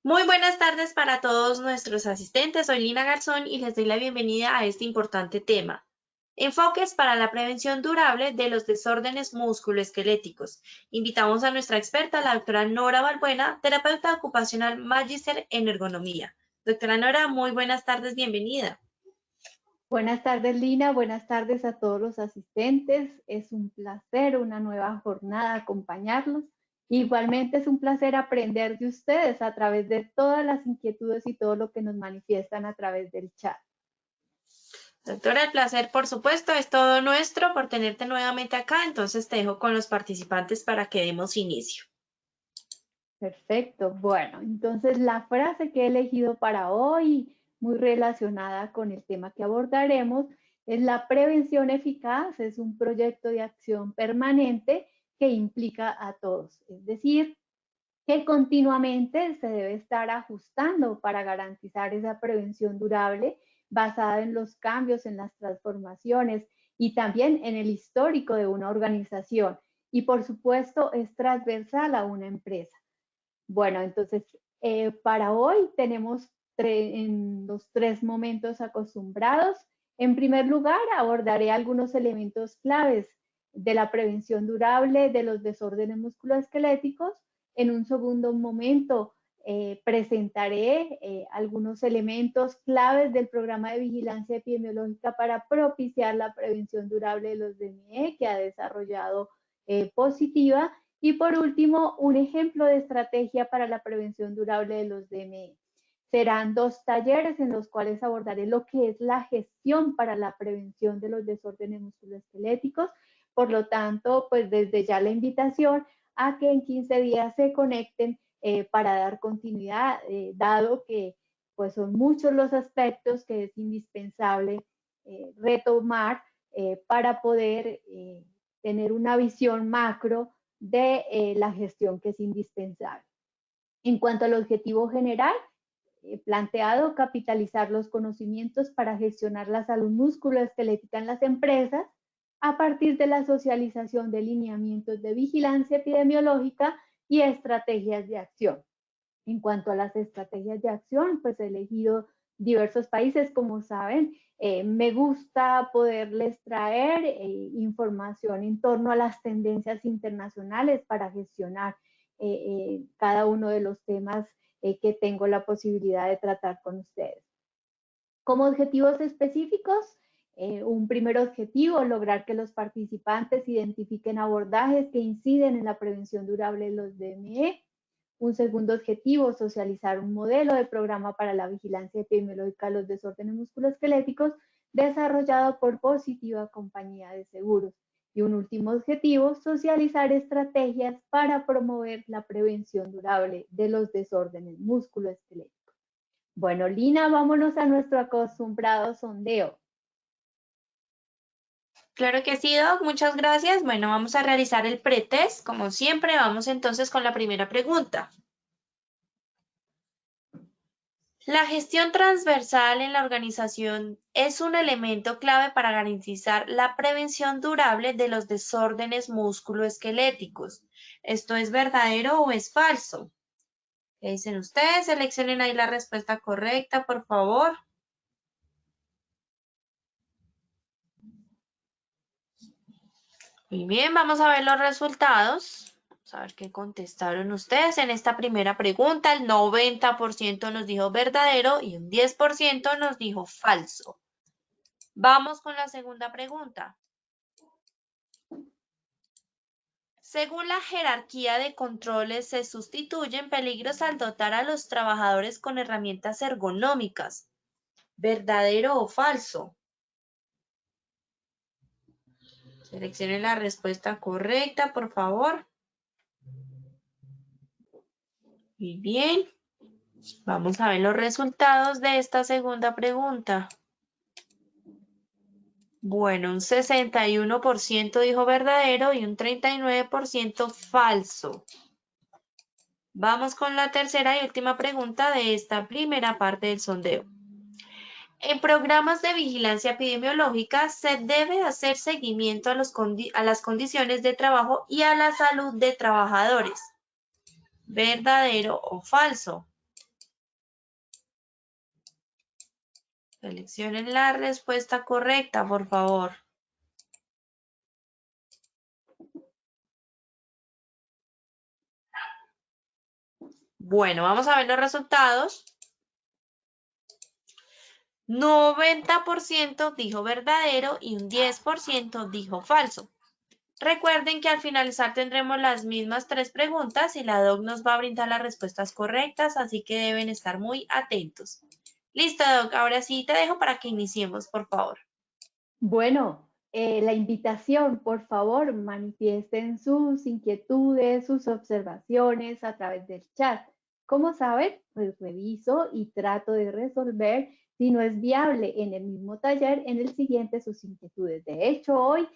Muy buenas tardes para todos nuestros asistentes. Soy Lina Garzón y les doy la bienvenida a este importante tema. Enfoques para la prevención durable de los desórdenes musculoesqueléticos. Invitamos a nuestra experta, la doctora Nora Balbuena, terapeuta ocupacional magíster en ergonomía. Doctora Nora, muy buenas tardes, bienvenida. Buenas tardes, Lina. Buenas tardes a todos los asistentes. Es un placer, una nueva jornada acompañarlos. Igualmente es un placer aprender de ustedes a través de todas las inquietudes y todo lo que nos manifiestan a través del chat. Doctora, el placer, por supuesto, es todo nuestro por tenerte nuevamente acá. Entonces te dejo con los participantes para que demos inicio. Perfecto. Bueno, entonces la frase que he elegido para hoy, muy relacionada con el tema que abordaremos, es: la prevención eficaz es un proyecto de acción permanente que implica a todos. Es decir, que continuamente se debe estar ajustando para garantizar esa prevención durable basada en los cambios, en las transformaciones y también en el histórico de una organización. Y por supuesto es transversal a una empresa. Bueno, entonces para hoy tenemos en los 3 momentos acostumbrados. En primer lugar, abordaré algunos elementos claves de la prevención durable de los desórdenes musculoesqueléticos. En un segundo momento, presentaré algunos elementos claves del programa de vigilancia epidemiológica para propiciar la prevención durable de los DME que ha desarrollado Positiva. Y por último, un ejemplo de estrategia para la prevención durable de los DME. Serán 2 talleres en los cuales abordaré lo que es la gestión para la prevención de los desórdenes musculoesqueléticos. Por lo tanto, pues desde ya la invitación a que en 15 días se conecten para dar continuidad, dado que pues son muchos los aspectos que es indispensable retomar para poder tener una visión macro de la gestión que es indispensable. En cuanto al objetivo general, planteado capitalizar los conocimientos para gestionar la salud musculoesquelética en las empresas a partir de la socialización de lineamientos de vigilancia epidemiológica y estrategias de acción. En cuanto a las estrategias de acción, pues he elegido diversos países, como saben. Me gusta poderles traer información en torno a las tendencias internacionales para gestionar cada uno de los temas que tengo la posibilidad de tratar con ustedes. Como objetivos específicos, un primer objetivo: lograr que los participantes identifiquen abordajes que inciden en la prevención durable de los DME. Un segundo objetivo: socializar un modelo de programa para la vigilancia epidemiológica de los desórdenes musculoesqueléticos desarrollado por Positiva Compañía de Seguros. Y un último objetivo: socializar estrategias para promover la prevención durable de los desórdenes musculoesqueléticos. Bueno, Lina, vámonos a nuestro acostumbrado sondeo. Claro que sí, Doc, muchas gracias. Bueno, vamos a realizar el pretest. Como siempre, vamos entonces con la primera pregunta. La gestión transversal en la organización es un elemento clave para garantizar la prevención durable de los desórdenes musculoesqueléticos. ¿Esto es verdadero o es falso? ¿Qué dicen ustedes? Seleccionen ahí la respuesta correcta, por favor. Muy bien, vamos a ver los resultados. Vamos a ver qué contestaron ustedes en esta primera pregunta. El 90% nos dijo verdadero y un 10% nos dijo falso. Vamos con la segunda pregunta. Según la jerarquía de controles, se sustituyen peligros al dotar a los trabajadores con herramientas ergonómicas. ¿Verdadero o falso? Seleccionen la respuesta correcta, por favor. Muy bien. Vamos a ver los resultados de esta segunda pregunta. Bueno, un 61% dijo verdadero y un 39% falso. Vamos con la tercera y última pregunta de esta primera parte del sondeo. En programas de vigilancia epidemiológica se debe hacer seguimiento a las condiciones de trabajo y a la salud de trabajadores. ¿Verdadero o falso? Seleccionen la respuesta correcta, por favor. Bueno, vamos a ver los resultados. 90% dijo verdadero y un 10% dijo falso. Recuerden que al finalizar tendremos las mismas 3 preguntas y la doc nos va a brindar las respuestas correctas, así que deben estar muy atentos. Listo, doc, ahora sí te dejo para que iniciemos, por favor. Bueno, la invitación, por favor, manifiesten sus inquietudes, sus observaciones a través del chat. ¿Cómo saben? Pues reviso y trato de resolver, si no es viable en el mismo taller, en el siguiente sus inquietudes. De hecho, hoy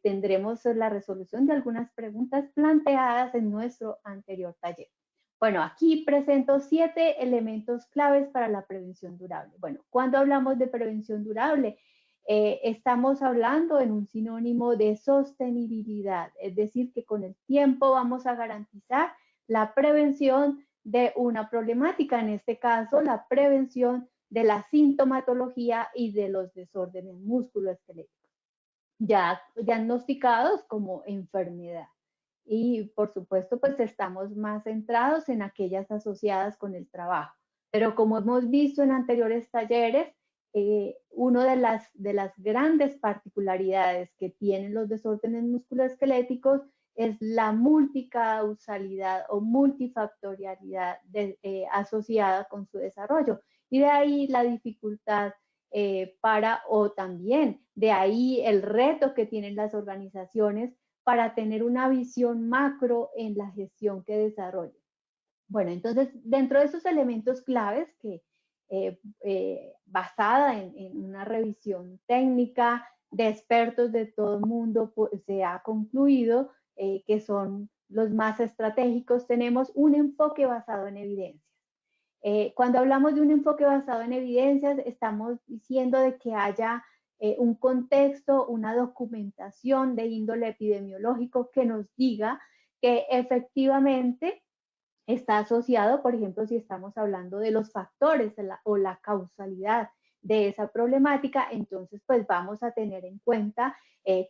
tendremos la resolución de algunas preguntas planteadas en nuestro anterior taller. Bueno, aquí presento 7 elementos claves para la prevención durable. Bueno, cuando hablamos de prevención durable, estamos hablando en un sinónimo de sostenibilidad, es decir, que con el tiempo vamos a garantizar la prevención de una problemática, en este caso, la prevención de la sintomatología y de los desórdenes musculoesqueléticos, ya diagnosticados como enfermedad. Y por supuesto, pues estamos más centrados en aquellas asociadas con el trabajo. Pero como hemos visto en anteriores talleres, una de las grandes particularidades que tienen los desórdenes musculoesqueléticos es la multicausalidad o multifactorialidad asociada con su desarrollo. Y de ahí la dificultad o también de ahí el reto que tienen las organizaciones para tener una visión macro en la gestión que desarrollan. Bueno, entonces, dentro de esos elementos claves que basada en una revisión técnica de expertos de todo el mundo, pues, se ha concluido que son los más estratégicos. Tenemos un enfoque basado en evidencias. Cuando hablamos de un enfoque basado en evidencias, estamos diciendo de que haya un contexto, una documentación de índole epidemiológico que nos diga que efectivamente está asociado, por ejemplo, si estamos hablando de los factores o la causalidad de esa problemática, entonces pues vamos a tener en cuenta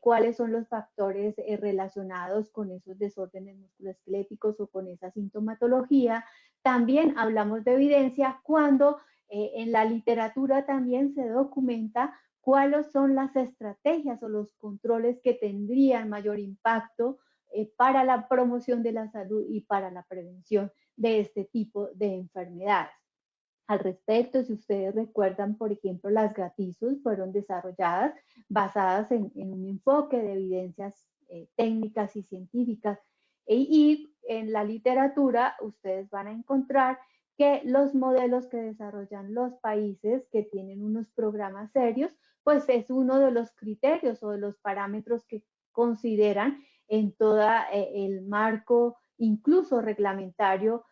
cuáles son los factores relacionados con esos desórdenes musculoesqueléticos o con esa sintomatología. También hablamos de evidencia cuando en la literatura también se documenta cuáles son las estrategias o los controles que tendrían mayor impacto para la promoción de la salud y para la prevención de este tipo de enfermedades. Al respecto, si ustedes recuerdan, por ejemplo, las GATISUS fueron desarrolladas basadas en un enfoque de evidencias técnicas y científicas. Y en la literatura ustedes van a encontrar que los modelos que desarrollan los países que tienen unos programas serios, pues es uno de los criterios o de los parámetros que consideran en todo el marco, incluso reglamentario,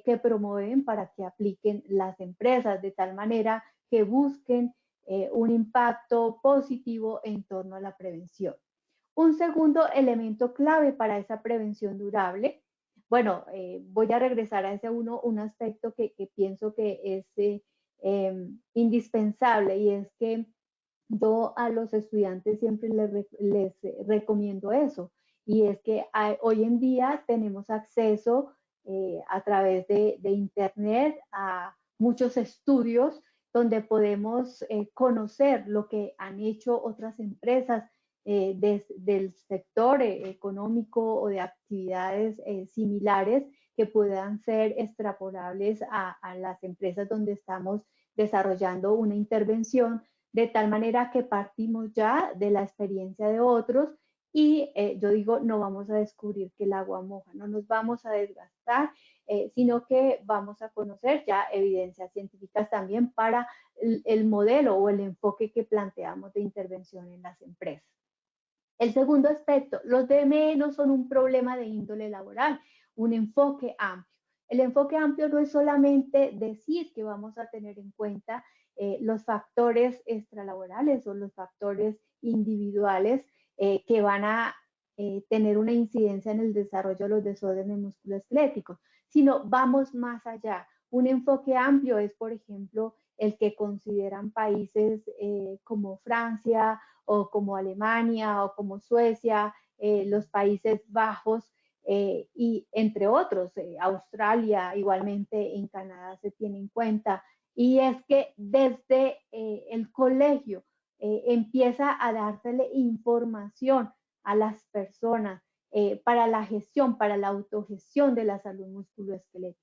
que promueven para que apliquen las empresas, de tal manera que busquen un impacto positivo en torno a la prevención. Un segundo elemento clave para esa prevención durable, bueno, voy a regresar a ese un aspecto que pienso que es indispensable, y es que yo a los estudiantes siempre les recomiendo eso, y es que hoy en día tenemos acceso a través de Internet a muchos estudios donde podemos conocer lo que han hecho otras empresas del sector económico o de actividades similares que puedan ser extrapolables a las empresas donde estamos desarrollando una intervención, de tal manera que partimos ya de la experiencia de otros y yo digo, no vamos a descubrir que el agua moja, no nos vamos a desgastar, sino que vamos a conocer ya evidencias científicas también para el modelo o el enfoque que planteamos de intervención en las empresas. El segundo aspecto, los DME no son un problema de índole laboral, un enfoque amplio. El enfoque amplio no es solamente decir que vamos a tener en cuenta los factores extralaborales o los factores individuales que van a tener una incidencia en el desarrollo de los desórdenes musculoesqueléticos, sino vamos más allá. Un enfoque amplio es, por ejemplo, el que consideran países como Francia o como Alemania o como Suecia, los Países Bajos, y entre otros, Australia igualmente, en Canadá se tiene en cuenta. Y es que desde el colegio empieza a dársele información a las personas para la gestión, para la autogestión de la salud musculoesquelética.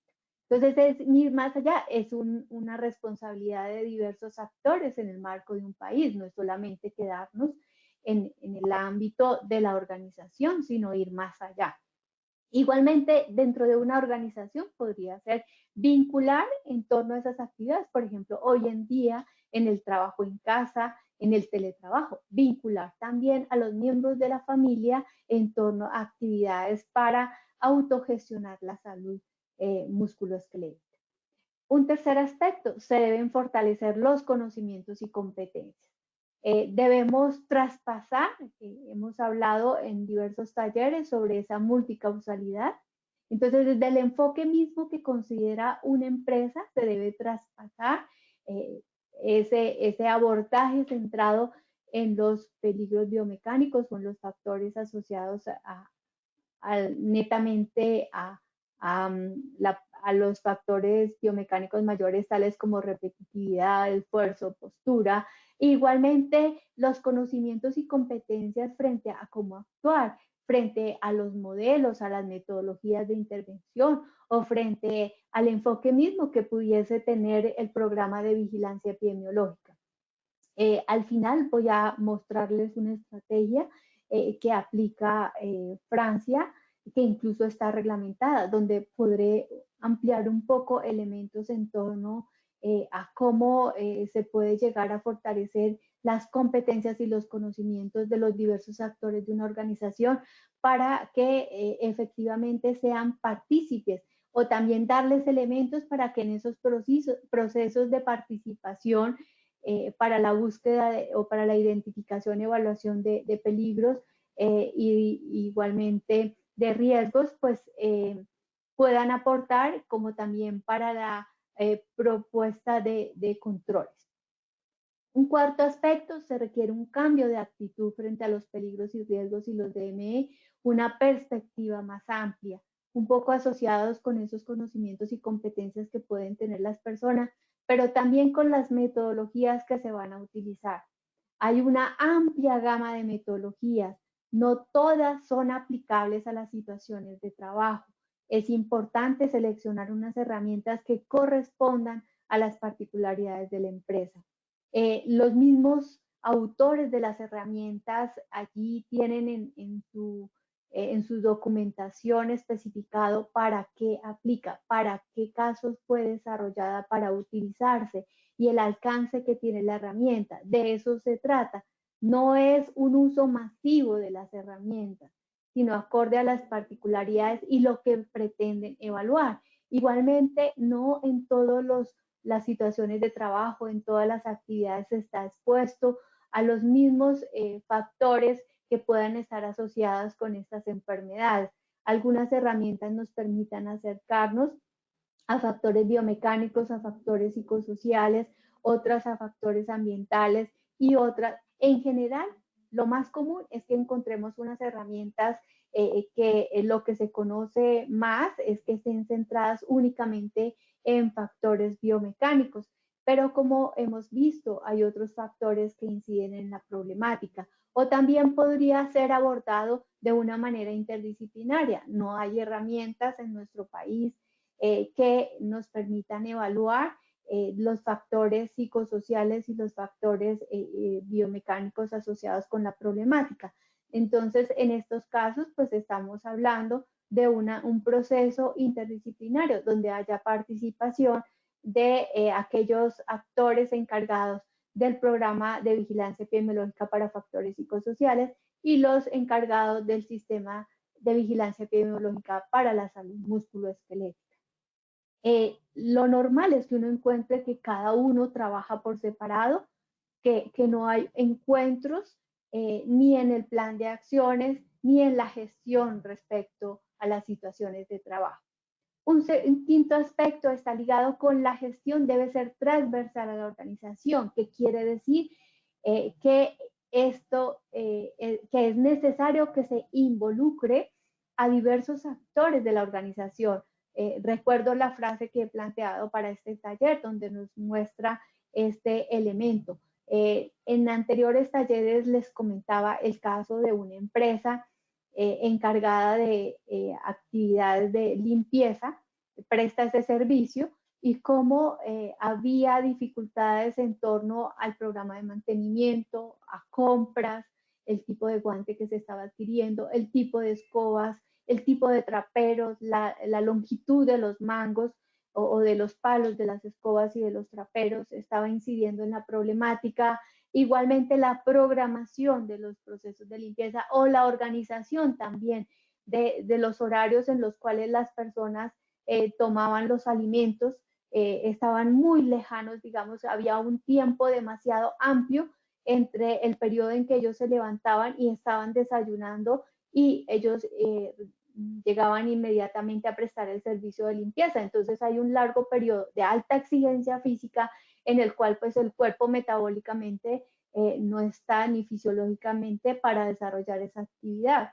Entonces, es ir más allá, es una responsabilidad de diversos actores en el marco de un país, no es solamente quedarnos en el ámbito de la organización, sino ir más allá. Igualmente, dentro de una organización podría ser vincular en torno a esas actividades, por ejemplo, hoy en día en el trabajo en casa, en el teletrabajo, vincular también a los miembros de la familia en torno a actividades para autogestionar la salud musculoesquelética. Un tercer aspecto, se deben fortalecer los conocimientos y competencias. Debemos traspasar, hemos hablado en diversos talleres sobre esa multicausalidad. Entonces, desde el enfoque mismo que considera una empresa, se debe traspasar eh, ese abordaje centrado en los peligros biomecánicos o en los factores asociados netamente a los factores biomecánicos mayores, tales como repetitividad, esfuerzo, postura. Igualmente, los conocimientos y competencias frente a cómo actuar, frente a los modelos, a las metodologías de intervención o frente al enfoque mismo que pudiese tener el programa de vigilancia epidemiológica. Al final voy a mostrarles una estrategia que aplica Francia, que incluso está reglamentada, donde podré ampliar un poco elementos en torno a cómo se puede llegar a fortalecer las competencias y los conocimientos de los diversos actores de una organización para que efectivamente sean partícipes, o también darles elementos para que en esos procesos de participación para la búsqueda o para la identificación y evaluación de peligros y igualmente de riesgos, pues puedan aportar, como también para la propuesta de controles. Un cuarto aspecto, se requiere un cambio de actitud frente a los peligros y riesgos y los DME, una perspectiva más amplia, un poco asociados con esos conocimientos y competencias que pueden tener las personas, pero también con las metodologías que se van a utilizar. Hay una amplia gama de metodologías, no todas son aplicables a las situaciones de trabajo. Es importante seleccionar unas herramientas que correspondan a las particularidades de la empresa. Los mismos autores de las herramientas allí tienen en su documentación especificado para qué aplica, para qué casos fue desarrollada para utilizarse y el alcance que tiene la herramienta. De eso se trata. No es un uso masivo de las herramientas, sino acorde a las particularidades y lo que pretenden evaluar. Igualmente, no en todos las situaciones de trabajo, en todas las actividades está expuesto a los mismos factores que puedan estar asociadas con estas enfermedades. Algunas herramientas nos permitan acercarnos a factores biomecánicos, a factores psicosociales, otras a factores ambientales y otras. En general, lo más común es que encontremos unas herramientas que lo que se conoce más es que estén centradas únicamente en factores biomecánicos, pero como hemos visto, hay otros factores que inciden en la problemática. O también podría ser abordado de una manera interdisciplinaria. No hay herramientas en nuestro país que nos permitan evaluar los factores psicosociales y los factores biomecánicos asociados con la problemática. Entonces, en estos casos, pues estamos hablando de un proceso interdisciplinario donde haya participación de aquellos actores encargados del programa de vigilancia epidemiológica para factores psicosociales y los encargados del sistema de vigilancia epidemiológica para la salud musculoesquelética. Lo normal es que uno encuentre que cada uno trabaja por separado, que no hay encuentros ni en el plan de acciones ni en la gestión respecto a las situaciones de trabajo. Un quinto aspecto está ligado con la gestión, debe ser transversal a la organización, que quiere decir que que es necesario que se involucre a diversos actores de la organización. Recuerdo la frase que he planteado para este taller, donde nos muestra este elemento. En anteriores talleres les comentaba el caso de una empresa encargada de actividades de limpieza, presta ese servicio, y cómo había dificultades en torno al programa de mantenimiento, a compras, el tipo de guante que se estaba adquiriendo, el tipo de escobas, el tipo de traperos, la longitud de los mangos o de los palos de las escobas y de los traperos estaba incidiendo en la problemática. Igualmente la programación de los procesos de limpieza o la organización también de los horarios en los cuales las personas tomaban los alimentos estaban muy lejanos, digamos, había un tiempo demasiado amplio entre el periodo en que ellos se levantaban y estaban desayunando y ellos llegaban inmediatamente a prestar el servicio de limpieza. Entonces hay un largo periodo de alta exigencia física en el cual pues el cuerpo metabólicamente no está ni fisiológicamente para desarrollar esa actividad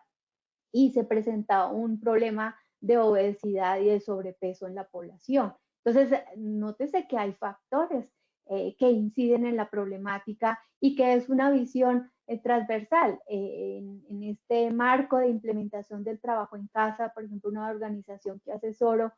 y se presentaba un problema de obesidad y de sobrepeso en la población. Entonces, nótese que hay factores que inciden en la problemática y que es una visión transversal. En este marco de implementación del trabajo en casa, por ejemplo, una organización que asesoro,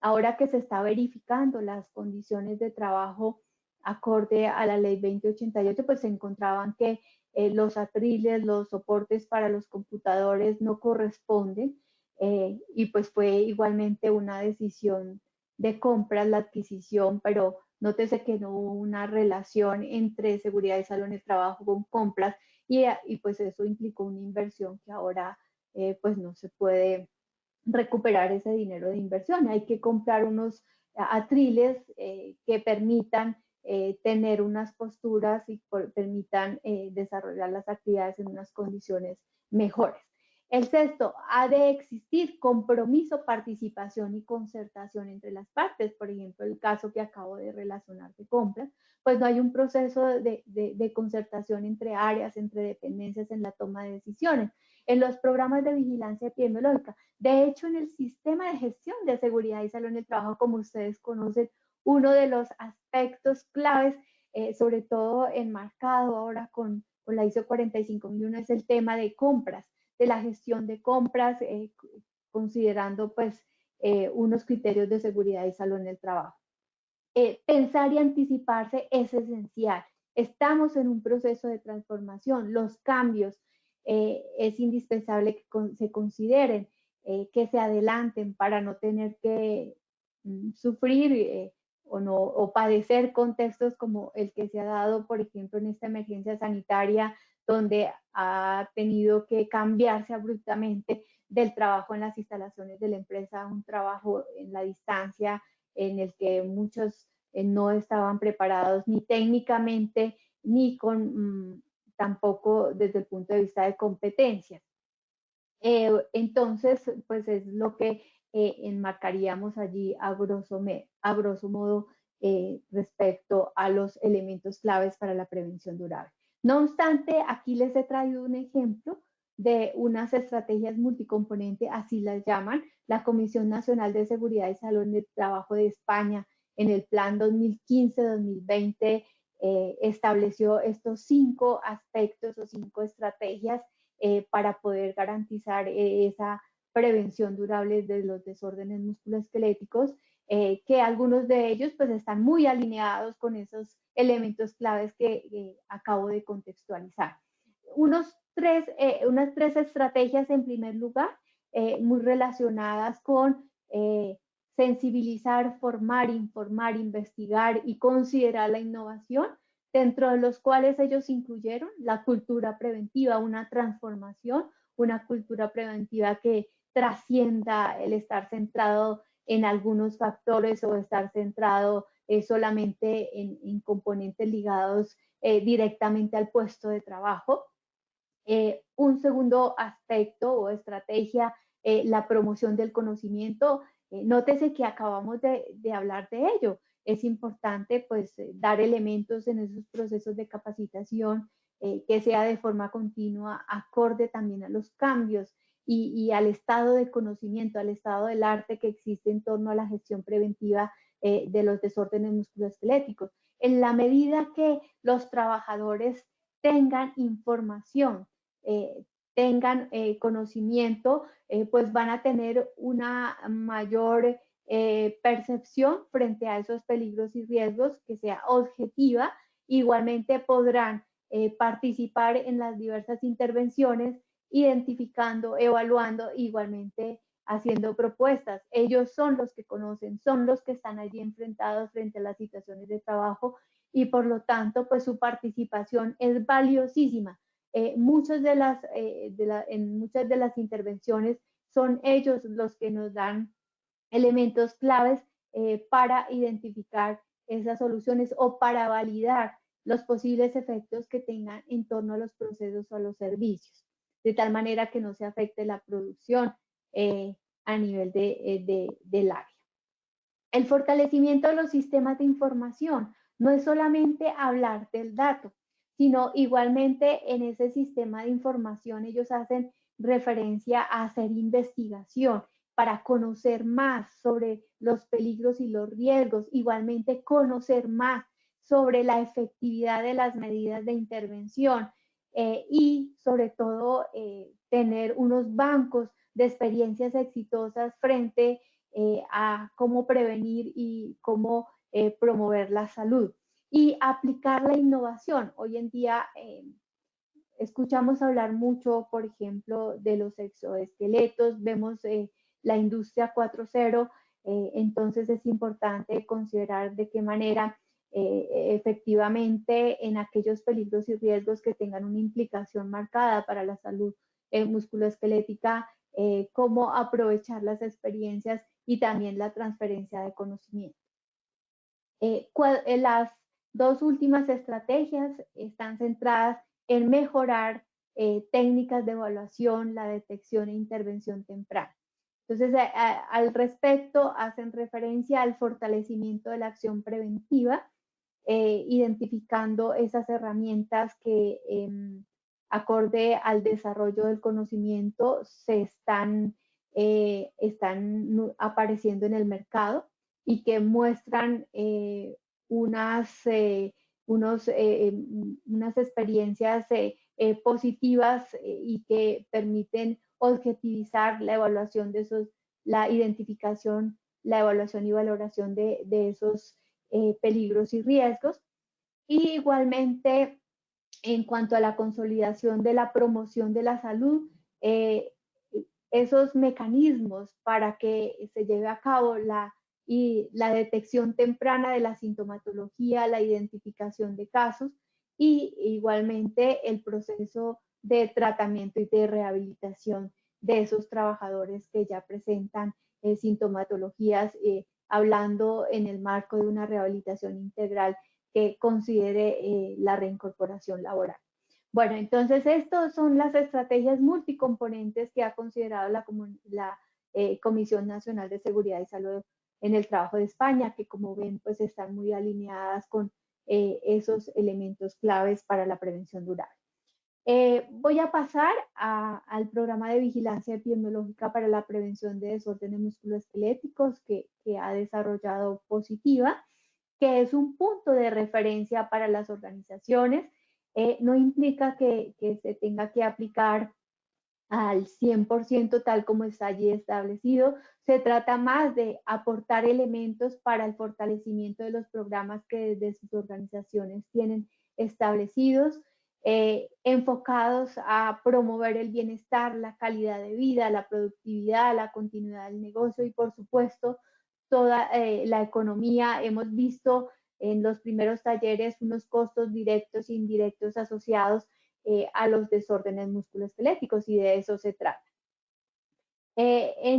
ahora que se está verificando las condiciones de trabajo acorde a la ley 2088, pues se encontraban que los atriles, los soportes para los computadores no corresponden y pues fue igualmente una decisión de compras la adquisición, pero nótese que no hubo una relación entre seguridad y salud en el trabajo con compras y pues eso implicó una inversión que ahora pues no se puede recuperar ese dinero de inversión. Hay que comprar unos atriles que permitan tener unas posturas y permitan desarrollar las actividades en unas condiciones mejores. El sexto, ha de existir compromiso, participación y concertación entre las partes. Por ejemplo, el caso que acabo de relacionar de compras, pues no hay un proceso de concertación entre áreas, entre dependencias en la toma de decisiones. En los programas de vigilancia epidemiológica, de hecho, en el sistema de gestión de seguridad y salud en el trabajo, como ustedes conocen, uno de los aspectos claves, sobre todo enmarcado ahora con la ISO 45001, es el tema de compras, de la gestión de compras, considerando pues unos criterios de seguridad y salud en el trabajo. Pensar y anticiparse es esencial. Estamos en un proceso de transformación. Los cambios es indispensable que se consideren, que se adelanten para no tener que sufrir o padecer contextos como el que se ha dado, por ejemplo, en esta emergencia sanitaria, donde ha tenido que cambiarse abruptamente del trabajo en las instalaciones de la empresa a un trabajo en la distancia, en el que muchos no estaban preparados ni técnicamente ni con tampoco desde el punto de vista de competencia. Entonces, pues es lo que enmarcaríamos allí a grosso modo respecto a los elementos claves para la prevención durable. No obstante, aquí les he traído un ejemplo de unas estrategias multicomponentes, así las llaman, la Comisión Nacional de Seguridad y Salud en el Trabajo de España en el plan 2015-2020 estableció estos 5 aspectos o 5 estrategias para poder garantizar esa prevención durable de los desórdenes musculoesqueléticos, que algunos de ellos pues están muy alineados con esos elementos claves que acabo de contextualizar. Unas 3 estrategias en primer lugar, muy relacionadas con sensibilizar, formar, informar, investigar y considerar la innovación, dentro de los cuales ellos incluyeron la cultura preventiva, una transformación, una cultura preventiva que trascienda el estar centrado en algunos factores o estar centrado solamente en componentes ligados directamente al puesto de trabajo. Un segundo aspecto o estrategia, la promoción del conocimiento, Nótese que acabamos de hablar de ello. Es importante pues dar elementos en esos procesos de capacitación que sea de forma continua, acorde también a los cambios y al estado de conocimiento, al estado del arte que existe en torno a la gestión preventiva de los desórdenes musculoesqueléticos. En la medida que los trabajadores tengan información, tengan conocimiento, pues van a tener una mayor percepción frente a esos peligros y riesgos, que sea objetiva. Igualmente podrán participar en las diversas intervenciones, identificando, evaluando, igualmente haciendo propuestas. Ellos son los que conocen, son los que están allí enfrentados frente a las situaciones de trabajo y por lo tanto, pues su participación es valiosísima. En muchas de las intervenciones son ellos los que nos dan elementos claves para identificar esas soluciones o para validar los posibles efectos que tengan en torno a los procesos o a los servicios, de tal manera que no se afecte la producción a nivel del área. El fortalecimiento de los sistemas de información no es solamente hablar del dato, sino igualmente en ese sistema de información ellos hacen referencia a hacer investigación para conocer más sobre los peligros y los riesgos, igualmente conocer más sobre la efectividad de las medidas de intervención y sobre todo tener unos bancos de experiencias exitosas frente a cómo prevenir y cómo promover la salud. Y aplicar la innovación. Hoy en día escuchamos hablar mucho, por ejemplo, de los exoesqueletos, vemos la industria 4.0, entonces es importante considerar de qué manera efectivamente en aquellos peligros y riesgos que tengan una implicación marcada para la salud musculoesquelética, cómo aprovechar las experiencias y también la transferencia de conocimiento. Las dos últimas estrategias están centradas en mejorar técnicas de evaluación, la detección e intervención temprana. Entonces, al respecto, hacen referencia al fortalecimiento de la acción preventiva, identificando esas herramientas que, acorde al desarrollo del conocimiento, están apareciendo en el mercado y que muestran unas experiencias positivas y que permiten objetivizar la evaluación de esos, la identificación, la evaluación y valoración de esos peligros y riesgos. Y igualmente, en cuanto a la consolidación de la promoción de la salud, esos mecanismos para que se lleve a cabo la detección temprana de la sintomatología, la identificación de casos y igualmente el proceso de tratamiento y de rehabilitación de esos trabajadores que ya presentan sintomatologías, hablando en el marco de una rehabilitación integral que considere la reincorporación laboral. Bueno, entonces estas son las estrategias multicomponentes que ha considerado la Comisión Nacional de Seguridad y Salud en el Trabajo de España, que como ven, pues están muy alineadas con esos elementos claves para la prevención durable. Voy a pasar al programa de vigilancia epidemiológica para la prevención de desórdenes musculoesqueléticos que ha desarrollado Positiva, que es un punto de referencia para las organizaciones. No implica que se tenga que aplicar al 100% tal como está allí establecido. Se trata más de aportar elementos para el fortalecimiento de los programas que desde sus organizaciones tienen establecidos, enfocados a promover el bienestar, la calidad de vida, la productividad, la continuidad del negocio y por supuesto toda la economía. Hemos visto en los primeros talleres unos costos directos e indirectos asociados a los desórdenes musculoesqueléticos y de eso se trata.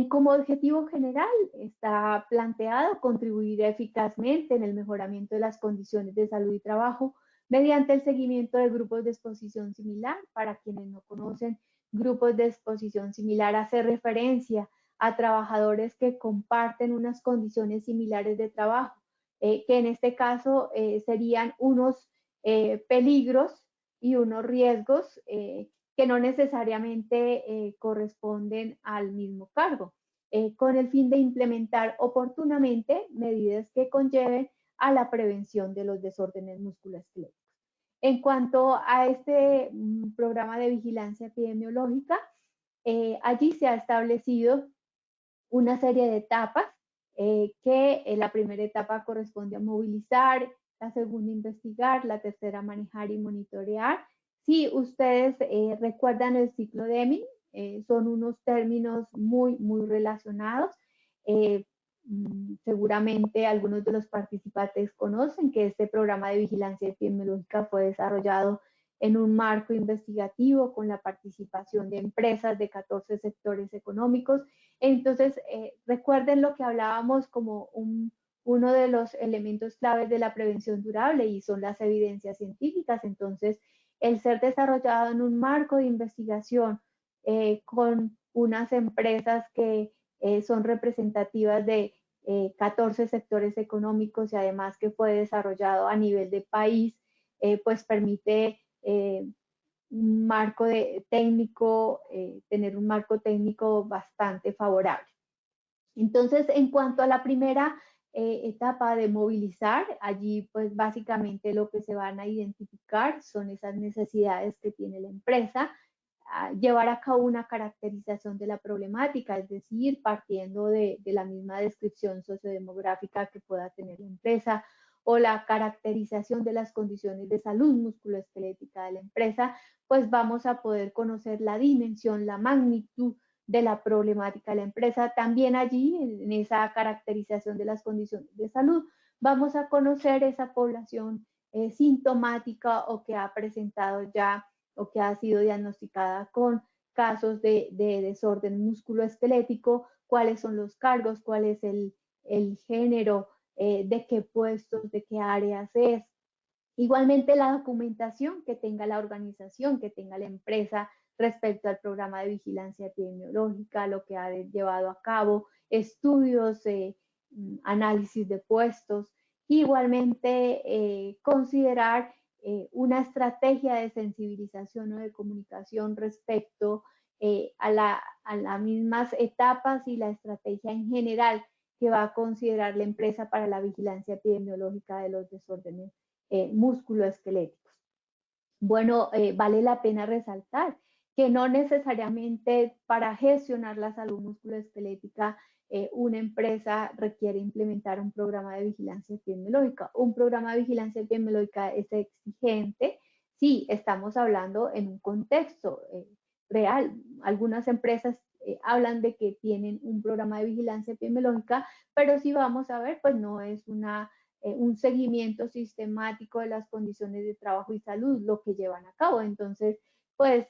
Como objetivo general está planteado contribuir eficazmente en el mejoramiento de las condiciones de salud y trabajo mediante el seguimiento de grupos de exposición similar. Para quienes no conocen, grupos de exposición similar hace referencia a trabajadores que comparten unas condiciones similares de trabajo, que en este caso serían unos peligros y unos riesgos que no necesariamente corresponden al mismo cargo, con el fin de implementar oportunamente medidas que conlleven a la prevención de los desórdenes musculoesqueléticos. En cuanto a este programa de vigilancia epidemiológica, allí se ha establecido una serie de etapas, que la primera etapa corresponde a movilizar, la segunda investigar, la tercera manejar y monitorear. Si ustedes recuerdan el ciclo Deming, son unos términos muy relacionados. Seguramente algunos de los participantes conocen que este programa de vigilancia epidemiológica fue desarrollado en un marco investigativo con la participación de empresas de 14 sectores económicos. Entonces, recuerden lo que hablábamos como uno de los elementos claves de la prevención durable y son las evidencias científicas. Entonces, el ser desarrollado en un marco de investigación con unas empresas que son representativas de 14 sectores económicos y además que fue desarrollado a nivel de país, pues permite un marco técnico, tener un marco técnico bastante favorable. Entonces, en cuanto a la primera etapa de movilizar, allí pues básicamente lo que se van a identificar son esas necesidades que tiene la empresa, llevar a cabo una caracterización de la problemática, es decir, partiendo de la misma descripción sociodemográfica que pueda tener la empresa o la caracterización de las condiciones de salud musculoesquelética de la empresa, pues vamos a poder conocer la dimensión, la magnitud de la problemática de la empresa. También allí, en esa caracterización de las condiciones de salud, vamos a conocer esa población sintomática o que ha presentado ya o que ha sido diagnosticada con casos de desorden musculoesquelético, cuáles son los cargos, cuál es el género, de qué puestos, de qué áreas es. Igualmente la documentación que tenga la organización, que tenga la empresa respecto al programa de vigilancia epidemiológica, lo que ha llevado a cabo, estudios, análisis de puestos. Igualmente considerar una estrategia de sensibilización o de comunicación respecto a las mismas etapas y la estrategia en general que va a considerar la empresa para la vigilancia epidemiológica de los desórdenes musculoesqueléticos. Bueno, vale la pena resaltar que no necesariamente para gestionar la salud musculoesquelética una empresa requiere implementar un programa de vigilancia epidemiológica. Un programa de vigilancia epidemiológica es exigente si estamos hablando en un contexto real. Algunas empresas hablan de que tienen un programa de vigilancia epidemiológica, pero si vamos a ver, pues no es un seguimiento sistemático de las condiciones de trabajo y salud lo que llevan a cabo. Entonces, pues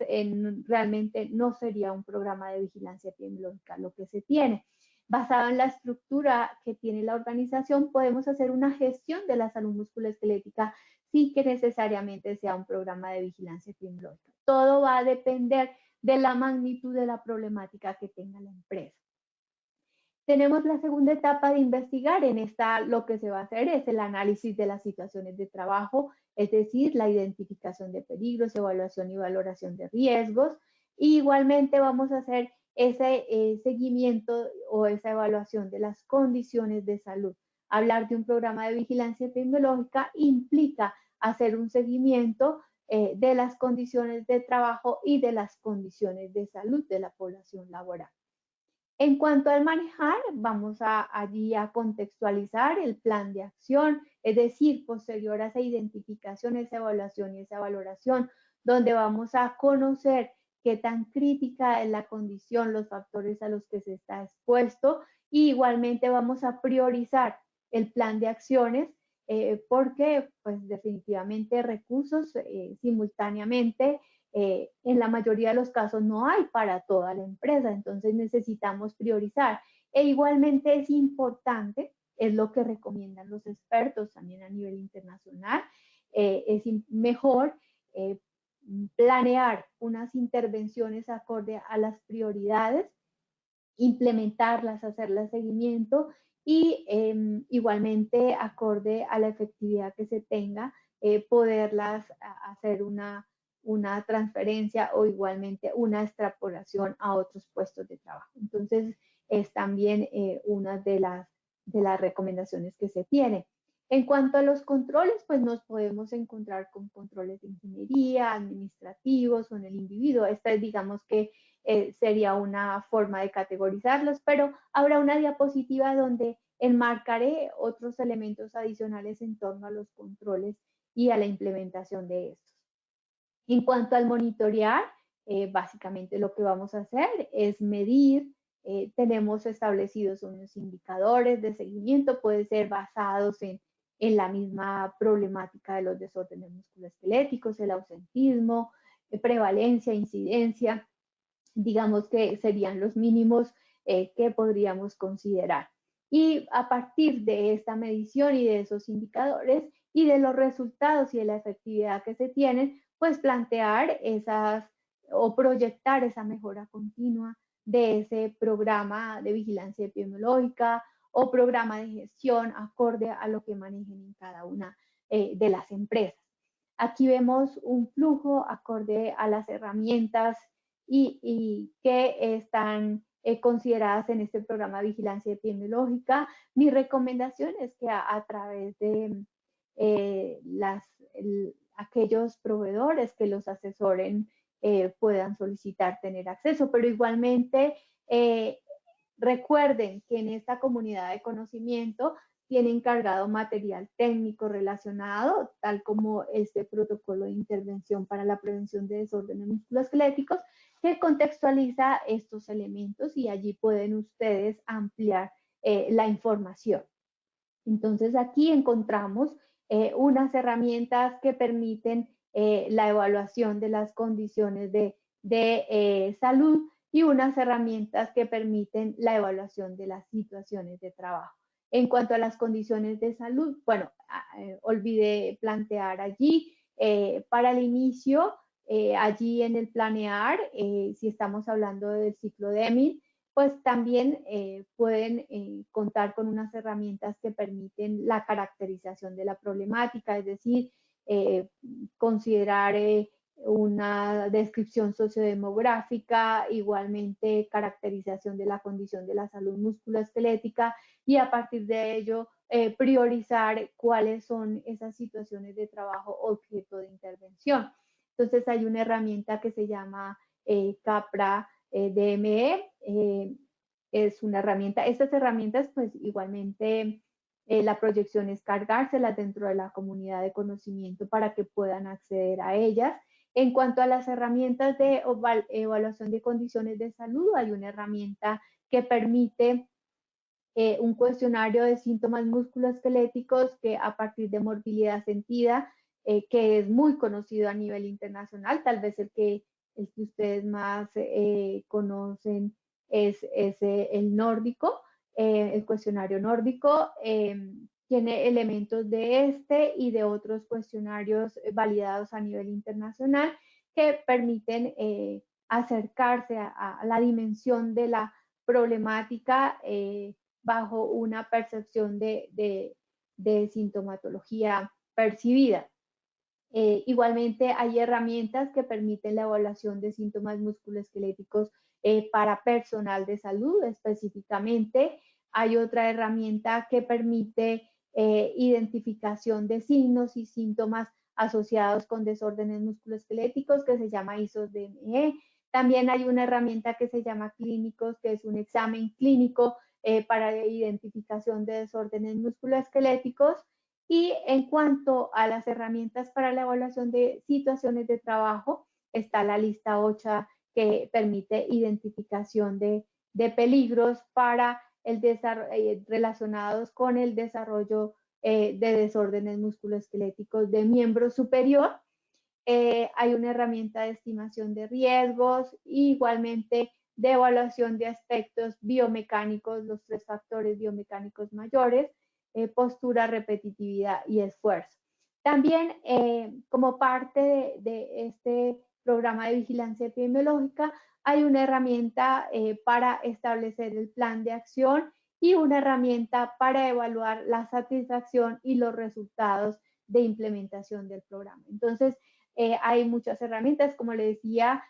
realmente no sería un programa de vigilancia epidemiológica lo que se tiene. Basado en la estructura que tiene la organización, podemos hacer una gestión de la salud musculoesquelética sin que necesariamente sea un programa de vigilancia epidemiológica. Todo va a depender de la magnitud de la problemática que tenga la empresa. Tenemos la segunda etapa de investigar. En esta lo que se va a hacer es el análisis de las situaciones de trabajo, es decir, la identificación de peligros, evaluación y valoración de riesgos. Y igualmente vamos a hacer ese seguimiento o esa evaluación de las condiciones de salud. Hablar de un programa de vigilancia epidemiológica implica hacer un seguimiento de las condiciones de trabajo y de las condiciones de salud de la población laboral. En cuanto al manejar, vamos allí a contextualizar el plan de acción, es decir, posterior a esa identificación, esa evaluación y esa valoración, donde vamos a conocer qué tan crítica es la condición, los factores a los que se está expuesto, y igualmente vamos a priorizar el plan de acciones, porque pues definitivamente recursos simultáneamente en la mayoría de los casos no hay para toda la empresa, entonces necesitamos priorizar. E igualmente es importante, es lo que recomiendan los expertos también a nivel internacional, es mejor planear unas intervenciones acorde a las prioridades implementarlas, hacerlas seguimiento y igualmente acorde a la efectividad que se tenga, poderlas hacer una transferencia o igualmente una extrapolación a otros puestos de trabajo. Entonces, es también una de las recomendaciones que se tiene. En cuanto a los controles, pues nos podemos encontrar con controles de ingeniería, administrativos o en el individuo. Esta es, digamos que sería una forma de categorizarlos, pero habrá una diapositiva donde enmarcaré otros elementos adicionales en torno a los controles y a la implementación de estos. En cuanto al monitorear, básicamente lo que vamos a hacer es medir. Tenemos establecidos unos indicadores de seguimiento, puede ser basados en la misma problemática de los desórdenes musculoesqueléticos, el ausentismo, prevalencia, incidencia, digamos que serían los mínimos que podríamos considerar. Y a partir de esta medición y de esos indicadores y de los resultados y de la efectividad que se tienen, pues plantear esas o proyectar esa mejora continua de ese programa de vigilancia epidemiológica o programa de gestión acorde a lo que manejen en cada una de las empresas. Aquí vemos un flujo acorde a las herramientas y que están consideradas en este programa de vigilancia epidemiológica. Mi recomendación es que a través de aquellos proveedores que los asesoren puedan solicitar tener acceso, pero igualmente recuerden que en esta comunidad de conocimiento tienen cargado material técnico relacionado, tal como este protocolo de intervención para la prevención de desórdenes musculoesqueléticos, que contextualiza estos elementos y allí pueden ustedes ampliar la información. Entonces aquí encontramos unas herramientas que permiten la evaluación de las condiciones de salud y unas herramientas que permiten la evaluación de las situaciones de trabajo. En cuanto a las condiciones de salud, bueno, olvidé plantear allí para el inicio, allí en el planear, si estamos hablando del ciclo de EMIL, pues también pueden contar con unas herramientas que permiten la caracterización de la problemática, es decir, considerar una descripción sociodemográfica, igualmente caracterización de la condición de la salud musculoesquelética y a partir de ello priorizar cuáles son esas situaciones de trabajo objeto de intervención. Entonces hay una herramienta que se llama CAPRA DME, es una herramienta. Estas herramientas, pues igualmente la proyección es cargárselas dentro de la comunidad de conocimiento para que puedan acceder a ellas. En cuanto a las herramientas de evaluación de condiciones de salud, hay una herramienta que permite un cuestionario de síntomas musculoesqueléticos que a partir de morbilidad sentida, que es muy conocido a nivel internacional, tal vez el que ustedes más conocen es el nórdico, el cuestionario nórdico. Tiene elementos de este y de otros cuestionarios validados a nivel internacional que permiten acercarse a la dimensión de la problemática bajo una percepción de sintomatología percibida. Igualmente hay herramientas que permiten la evaluación de síntomas musculoesqueléticos para personal de salud específicamente. Hay otra herramienta que permite identificación de signos y síntomas asociados con desórdenes musculoesqueléticos que se llama ISOS-DME. También hay una herramienta que se llama Clínicos, que es un examen clínico para identificación de desórdenes musculoesqueléticos. Y en cuanto a las herramientas para la evaluación de situaciones de trabajo, está la lista OCHA que permite identificación de peligros para relacionados con el desarrollo de desórdenes musculoesqueléticos de miembro superior. Hay una herramienta de estimación de riesgos e igualmente de evaluación de aspectos biomecánicos, los 3 factores biomecánicos mayores, postura, repetitividad y esfuerzo. También como parte de este programa de vigilancia epidemiológica hay una herramienta para establecer el plan de acción y una herramienta para evaluar la satisfacción y los resultados de implementación del programa. Entonces, hay muchas herramientas, como le decía,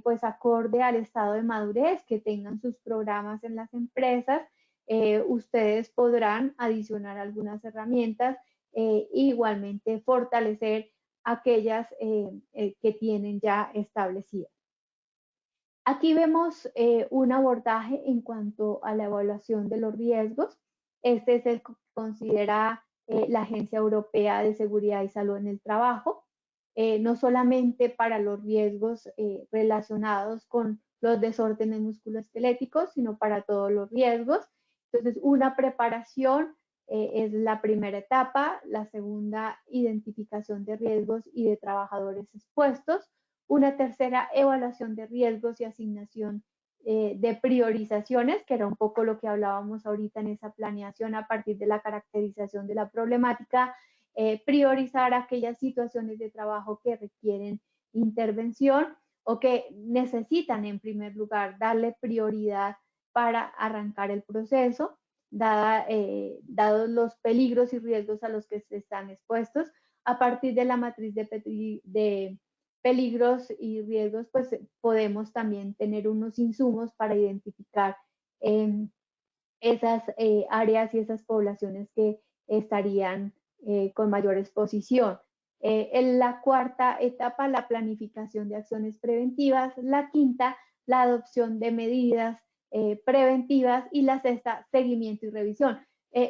pues acorde al estado de madurez que tengan sus programas en las empresas, ustedes podrán adicionar algunas herramientas e igualmente fortalecer aquellas que tienen ya establecidas. Aquí vemos un abordaje en cuanto a la evaluación de los riesgos. Este es el que considera la Agencia Europea de Seguridad y Salud en el Trabajo, no solamente para los riesgos relacionados con los desórdenes musculoesqueléticos, sino para todos los riesgos. Entonces, una preparación es la primera etapa, la segunda, identificación de riesgos y de trabajadores expuestos, una tercera, evaluación de riesgos y asignación de priorizaciones, que era un poco lo que hablábamos ahorita en esa planeación a partir de la caracterización de la problemática, priorizar aquellas situaciones de trabajo que requieren intervención o que necesitan en primer lugar darle prioridad para arrancar el proceso, dados los peligros y riesgos a los que se están expuestos, a partir de la matriz de peligros y riesgos, pues podemos también tener unos insumos para identificar esas áreas y esas poblaciones que estarían con mayor exposición. En la cuarta etapa, la planificación de acciones preventivas. La quinta, la adopción de medidas preventivas. Y la sexta, seguimiento y revisión.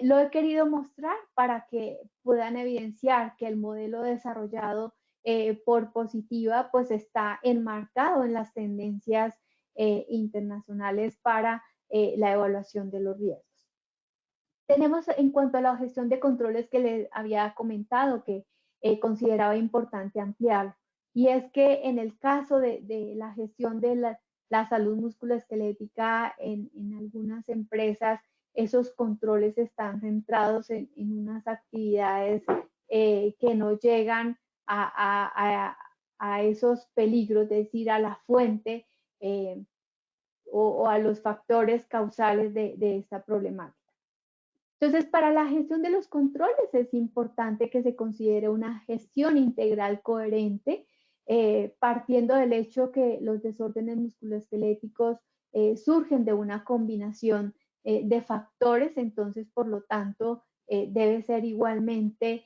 Lo he querido mostrar para que puedan evidenciar que el modelo desarrollado por Positiva pues está enmarcado en las tendencias internacionales para la evaluación de los riesgos. Tenemos en cuanto a la gestión de controles que les había comentado que consideraba importante ampliar, y es que en el caso de la gestión de la salud musculoesquelética en algunas empresas, esos controles están centrados en unas actividades que no llegan a esos peligros, es decir, a la fuente o a los factores causales de esta problemática. Entonces, para la gestión de los controles es importante que se considere una gestión integral coherente, partiendo del hecho que los desórdenes musculoesqueléticos surgen de una combinación de factores, entonces, por lo tanto, debe ser igualmente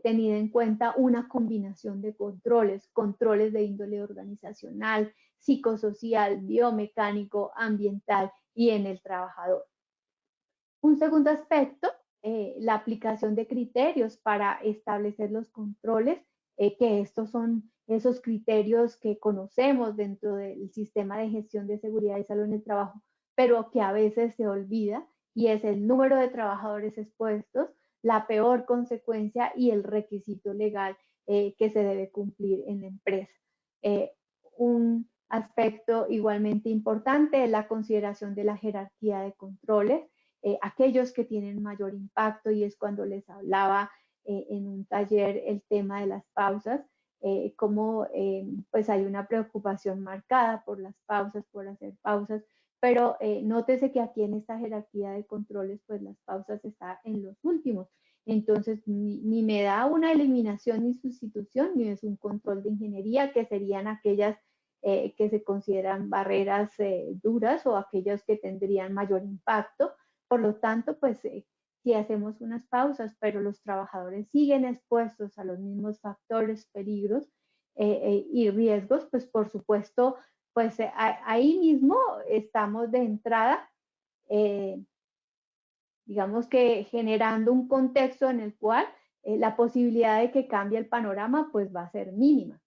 tenida en cuenta una combinación de controles, controles de índole organizacional, psicosocial, biomecánico, ambiental y en el trabajador. Un segundo aspecto, la aplicación de criterios para establecer los controles, que estos son esos criterios que conocemos dentro del sistema de gestión de seguridad y salud en el trabajo, pero que a veces se olvida, y es el número de trabajadores expuestos, la peor consecuencia y el requisito legal que se debe cumplir en la empresa. Un aspecto igualmente importante es la consideración de la jerarquía de controles, aquellos que tienen mayor impacto, y es cuando les hablaba en un taller el tema de las pausas, cómo pues hay una preocupación marcada por las pausas, por hacer pausas, pero nótese que aquí en esta jerarquía de controles pues las pausas están en los últimos. Entonces, ni me da una eliminación ni sustitución, ni es un control de ingeniería, que serían aquellas que se consideran barreras duras o aquellas que tendrían mayor impacto. Por lo tanto, pues si hacemos unas pausas, pero los trabajadores siguen expuestos a los mismos factores, peligros y riesgos, pues por supuesto, pues ahí mismo estamos de entrada, digamos que generando un contexto en el cual la posibilidad de que cambie el panorama pues va a ser mínima.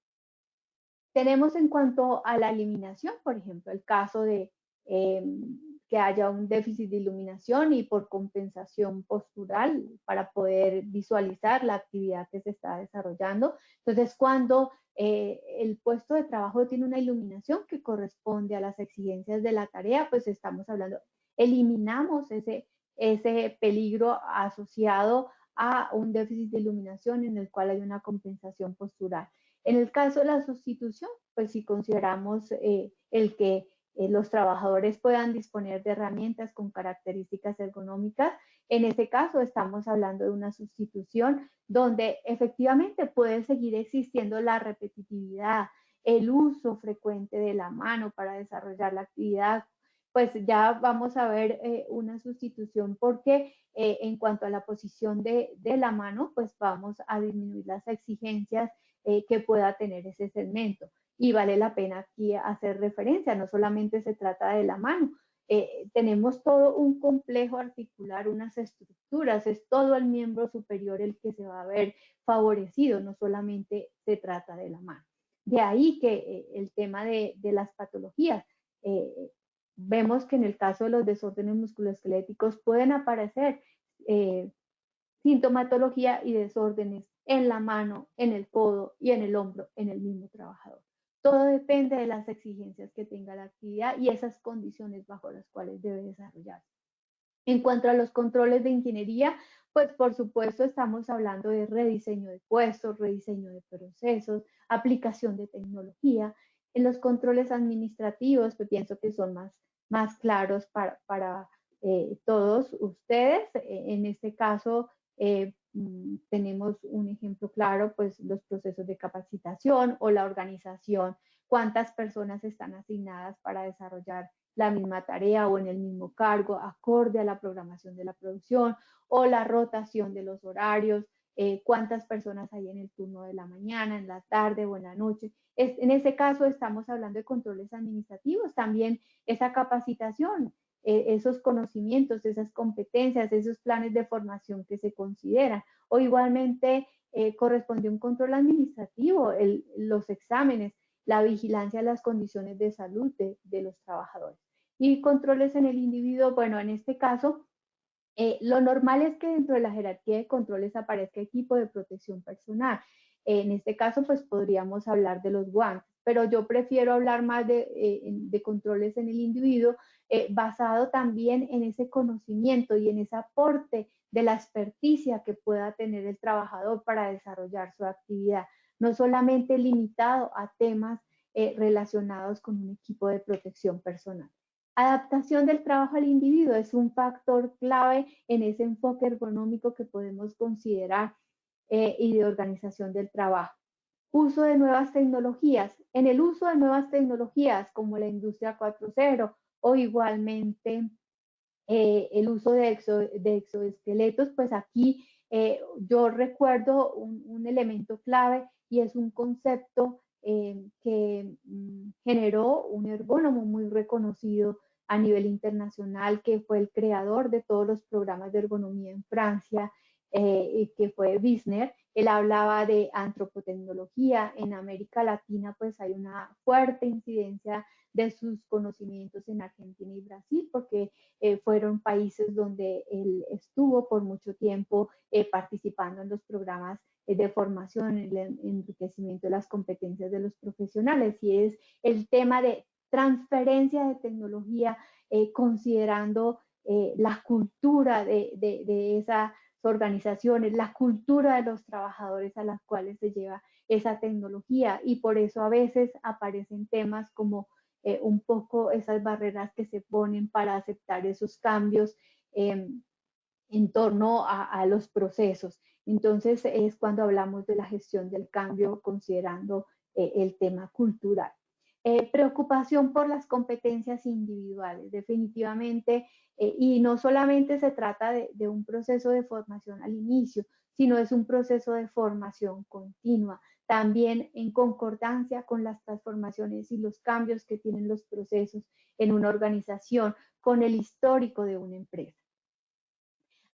Tenemos en cuanto a la eliminación, por ejemplo, el caso de que haya un déficit de iluminación y por compensación postural para poder visualizar la actividad que se está desarrollando. Entonces, cuando el puesto de trabajo tiene una iluminación que corresponde a las exigencias de la tarea, pues estamos hablando, eliminamos ese peligro asociado a un déficit de iluminación en el cual hay una compensación postural. En el caso de la sustitución, pues si consideramos el que los trabajadores puedan disponer de herramientas con características ergonómicas, en ese caso estamos hablando de una sustitución donde efectivamente puede seguir existiendo la repetitividad, el uso frecuente de la mano para desarrollar la actividad, pues ya vamos a ver una sustitución porque en cuanto a la posición de la mano, pues vamos a disminuir las exigencias que pueda tener ese segmento. Y vale la pena aquí hacer referencia, no solamente se trata de la mano, tenemos todo un complejo articular, unas estructuras, es todo el miembro superior el que se va a ver favorecido, no solamente se trata de la mano. De ahí que el tema de las patologías, eh, vemos que en el caso de los desórdenes musculoesqueléticos pueden aparecer eh, sintomatología y desórdenes en la mano, en el codo y en el hombro en el mismo trabajador. Todo depende de las exigencias que tenga la actividad y esas condiciones bajo las cuales debe desarrollarse. En cuanto a los controles de ingeniería, pues por supuesto estamos hablando de rediseño de puestos, rediseño de procesos, aplicación de tecnología. En los controles administrativos, pues pienso que son más claros para todos ustedes. En este caso, tenemos un ejemplo claro, pues los procesos de capacitación o la organización, cuántas personas están asignadas para desarrollar la misma tarea o en el mismo cargo, acorde a la programación de la producción o la rotación de los horarios, cuántas personas hay en el turno de la mañana, en la tarde o en la noche. En ese caso estamos hablando de controles administrativos, también esa capacitación, esos conocimientos, esas competencias, esos planes de formación que se consideran. O igualmente corresponde un control administrativo, los exámenes, la vigilancia de las condiciones de salud de los trabajadores. Y controles en el individuo, bueno, en este caso, lo normal es que dentro de la jerarquía de controles aparezca equipo de protección personal. En este caso, pues podríamos hablar de los guantes, pero yo prefiero hablar más de controles en el individuo, basado también en ese conocimiento y en ese aporte de la experticia que pueda tener el trabajador para desarrollar su actividad, no solamente limitado a temas relacionados con un equipo de protección personal. Adaptación del trabajo al individuo es un factor clave en ese enfoque ergonómico que podemos considerar y de organización del trabajo. Uso de nuevas tecnologías. En el uso de nuevas tecnologías como la industria 4.0 o igualmente el uso de exoesqueletos, pues aquí yo recuerdo un elemento clave y es un concepto que generó un ergónomo muy reconocido a nivel internacional, que fue el creador de todos los programas de ergonomía en Francia, que fue Wisner. Él hablaba de antropotecnología. En América Latina, pues hay una fuerte incidencia de sus conocimientos en Argentina y Brasil, porque fueron países donde él estuvo por mucho tiempo participando en los programas de formación, el enriquecimiento de las competencias de los profesionales, y es el tema de transferencia de tecnología, considerando la cultura de esas organizaciones, la cultura de los trabajadores a las cuales se lleva esa tecnología, y por eso a veces aparecen temas como un poco esas barreras que se ponen para aceptar esos cambios en torno a los procesos. Entonces es cuando hablamos de la gestión del cambio considerando el tema cultural. Preocupación por las competencias individuales, definitivamente, y no solamente se trata de un proceso de formación al inicio, sino es un proceso de formación continua, también en concordancia con las transformaciones y los cambios que tienen los procesos en una organización, con el histórico de una empresa.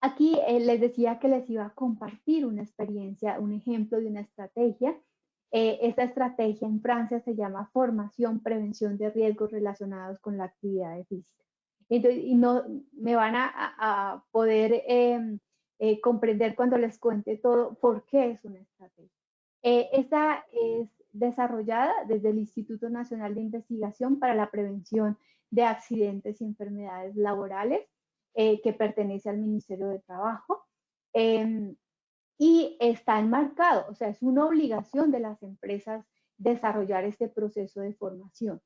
Aquí les decía que les iba a compartir una experiencia, un ejemplo de una estrategia. Esta estrategia en Francia se llama formación, prevención de riesgos relacionados con la actividad física. Entonces, y no me van a poder comprender cuando les cuente todo por qué es una estrategia. Esta es desarrollada desde el Instituto Nacional de Investigación para la Prevención de Accidentes y Enfermedades Laborales, que pertenece al Ministerio de Trabajo. y está enmarcado, o sea, es una obligación de las empresas desarrollar este proceso de formación.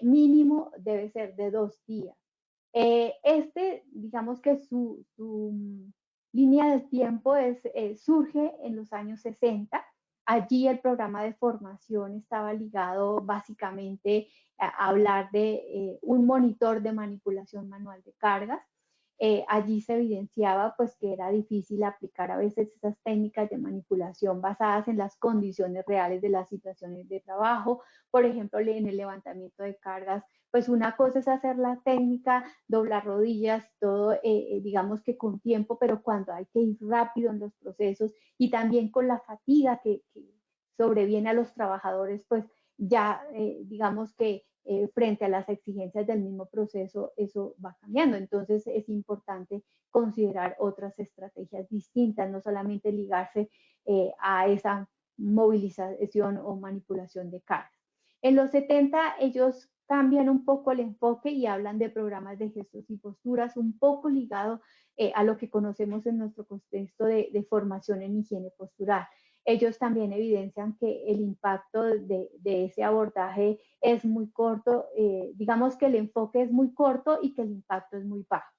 Mínimo debe ser de 2 días. Digamos que su línea de tiempo surge en los años 60. Allí el programa de formación estaba ligado básicamente a hablar de un monitor de manipulación manual de cargas. Allí se evidenciaba pues que era difícil aplicar a veces esas técnicas de manipulación basadas en las condiciones reales de las situaciones de trabajo. Por ejemplo, en el levantamiento de cargas, pues una cosa es hacer la técnica, doblar rodillas, todo, digamos que con tiempo, pero cuando hay que ir rápido en los procesos y también con la fatiga que sobreviene a los trabajadores, pues ya digamos que frente a las exigencias del mismo proceso, eso va cambiando. Entonces es importante considerar otras estrategias distintas, no solamente ligarse a esa movilización o manipulación de cargas. En los 70 ellos cambian un poco el enfoque y hablan de programas de gestos y posturas, un poco ligado a lo que conocemos en nuestro contexto de formación en higiene postural. Ellos también evidencian que el impacto de ese abordaje es muy corto, digamos que el enfoque es muy corto y que el impacto es muy bajo.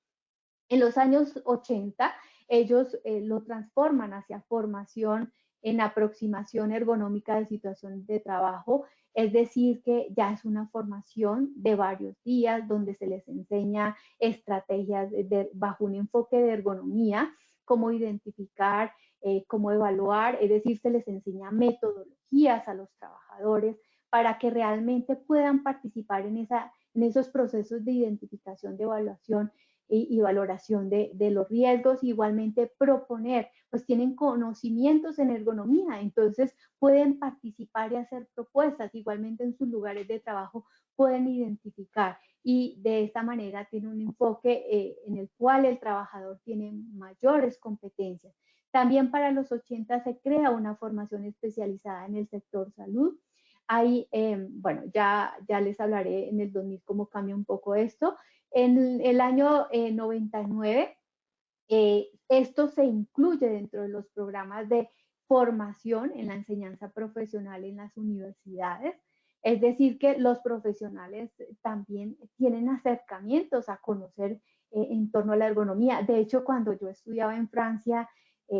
En los años 80, ellos lo transforman hacia formación en aproximación ergonómica de situaciones de trabajo, es decir, que ya es una formación de varios días donde se les enseña estrategias bajo un enfoque de ergonomía, cómo identificar, cómo evaluar, es decir, se les enseña metodologías a los trabajadores para que realmente puedan participar en esos procesos de identificación, de evaluación y valoración de los riesgos, igualmente proponer, pues tienen conocimientos en ergonomía, entonces pueden participar y hacer propuestas, igualmente en sus lugares de trabajo pueden identificar y de esta manera tiene un enfoque en el cual el trabajador tiene mayores competencias. También para los 80 se crea una formación especializada en el sector salud. Ahí, bueno, ya les hablaré en el 2000 cómo cambia un poco esto. En el año 99, esto se incluye dentro de los programas de formación en la enseñanza profesional en las universidades. Es decir, que los profesionales también tienen acercamientos a conocer en torno a la ergonomía. De hecho, cuando yo estudiaba en Francia,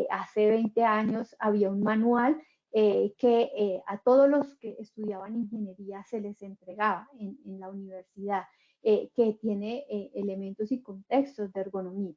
hace 20 años, había un manual que a todos los que estudiaban ingeniería se les entregaba en la universidad, que tiene elementos y contextos de ergonomía.